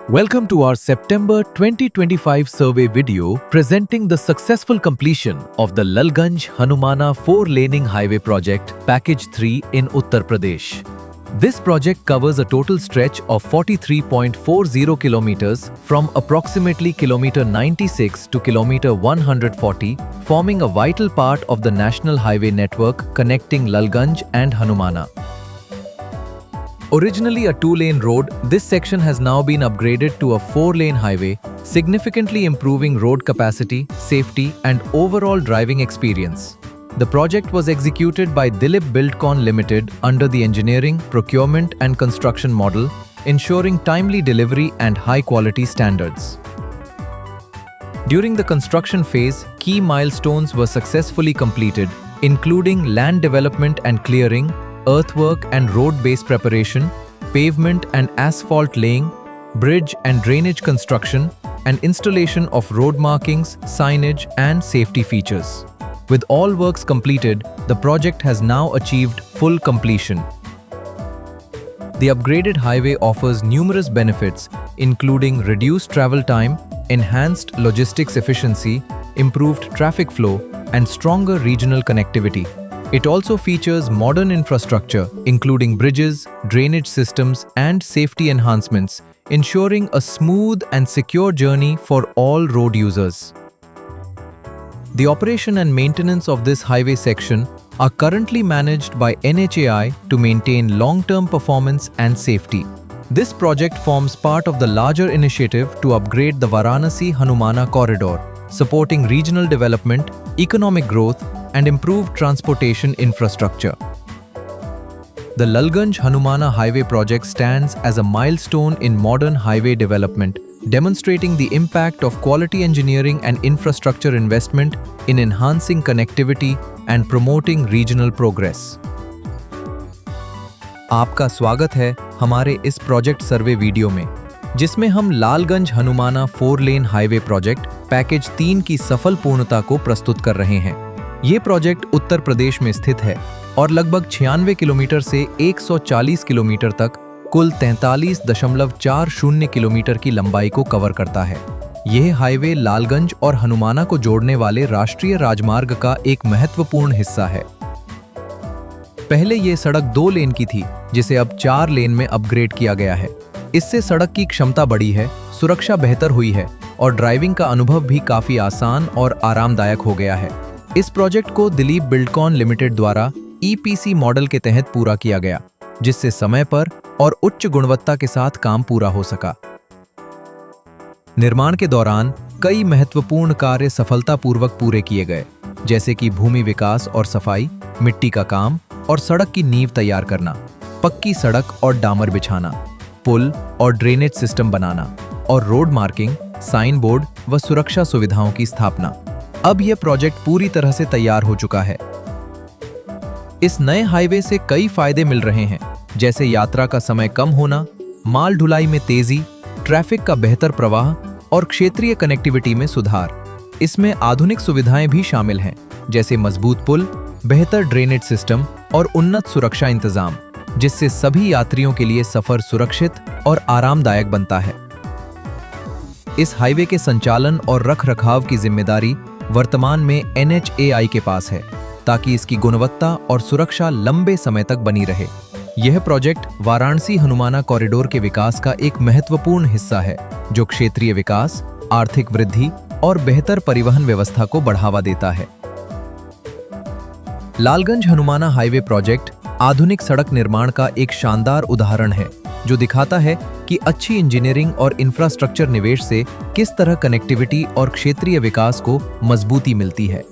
Welcome to our September 2025 survey video presenting the successful completion of the Lalganj Hanumana 4-laning highway project package 3 in Uttar Pradesh. This project covers a total stretch of 43.40 kilometers from approximately kilometer 96 to kilometer 140, forming a vital part of the national highway network connecting Lalganj and Hanumana. Originally a 2-lane road, this section has now been upgraded to a 4-lane highway, significantly improving road capacity, safety, and overall driving experience. The project was executed by Dilip Buildcon Limited under the engineering, procurement, and construction model, ensuring timely delivery and high-quality standards. During the construction phase, key milestones were successfully completed, including land development and clearing, earthwork and road base preparation, pavement and asphalt laying, bridge and drainage construction, and installation of road markings, signage, and safety features. With all works completed, the project has now achieved full completion. The upgraded highway offers numerous benefits, including reduced travel time, enhanced logistics efficiency, improved traffic flow, and stronger regional connectivity. It also features modern infrastructure, including bridges, drainage systems, and safety enhancements, ensuring a smooth and secure journey for all road users. The operation and maintenance of this highway section are currently managed by NHAI to maintain long-term performance and safety. This project forms part of the larger initiative to upgrade the Varanasi-Hanumana corridor, supporting regional development, economic growth, and improved transportation infrastructure. The Lalganj-Hanumana highway project stands as a milestone in modern highway development, demonstrating the impact of quality engineering and infrastructure investment in enhancing connectivity and promoting regional progress. आपका स्वागत है हमारे इस project सर्वे video में, जिसमें हम लालगंज हनुमाना 4-लेन highway project package 3 की सफल पूर्णता को प्रस्तुत कर रहे हैं। ये प्रोजेक्ट उत्तर प्रदेश में स्थित है और लगभग 96 किलोमीटर से 140 किलोमीटर तक कुल 43.40 किलोमीटर की लंबाई को कवर करता है। यह हाईवे लालगंज और हनुमाना को जोड़ने वाले राष्ट्रीय राजमार्ग का एक महत्वपूर्ण हिस्सा है। पहले यह सड़क 2 लेन की थी, जिसे अब 4 लेन में अपग्रेड किया गया है। इससे सड़क की क्षमता बढ़ी है, सुरक्षा बेहतर हुई है और ड्राइविंग का अनुभव भी काफी आसान और आरामदायक हो गया है। इस प्रोजेक्ट को दिलीप बिल्डकॉन लिमिटेड द्वारा EPC मॉडल के तहत पूरा किया गया, जिससे समय पर और उच्च गुणवत्ता के साथ काम पूरा हो सका। निर्माण के दौरान कई महत्वपूर्ण कार्य सफलतापूर्वक पूरे किए गए, जैसे कि भूमि विकास और सफाई, मिट्टी का काम और सड़क की नींव तैयार करना, पक्की सड़क और डामर बिछाना, पुल और ड्रेनेज सिस्टम बनाना और रोड मार्किंग, साइन बोर्ड व सुरक्षा सुविधाओं की स्थापना। अब यह प्रोजेक्ट पूरी तरह से तैयार हो चुका है। इस नए हाईवे से कई फायदे मिल रहे हैं, जैसे यात्रा का समय कम होना, माल ढुलाई में तेजी, ट्रैफिक का बेहतर प्रवाह और क्षेत्रीय कनेक्टिविटी में सुधार। इसमें आधुनिक सुविधाएं भी शामिल हैं, जैसे मजबूत पुल, बेहतर ड्रेनेज सिस्टम और उन्नत सुरक्षा इंतजाम, जिससे सभी यात्रियों के लिए सफर सुरक्षित और आरामदायक बनता है। इस हाईवे के संचालन और रखरखाव की जिम्मेदारी वर्तमान में NHAI के पास है, ताकि इसकी गुणवत्ता और सुरक्षा लंबे समय तक बनी रहे। यह प्रोजेक्ट वाराणसी हनुमाना कॉरिडोर के विकास का एक महत्वपूर्ण हिस्सा है, जो क्षेत्रीय विकास, आर्थिक वृद्धि और बेहतर परिवहन व्यवस्था को बढ़ावा देता है। लालगंज हनुमाना हाईवे प्रोजेक्ट आधुनिक सड़क निर्माण का एक शानदार उदाहरण है, जो दिखाता है कि अच्छी इंजीनियरिंग और इंफ्रास्ट्रक्चर निवेश से किस तरह कनेक्टिविटी और क्षेत्रीय विकास को मजबूती मिलती है।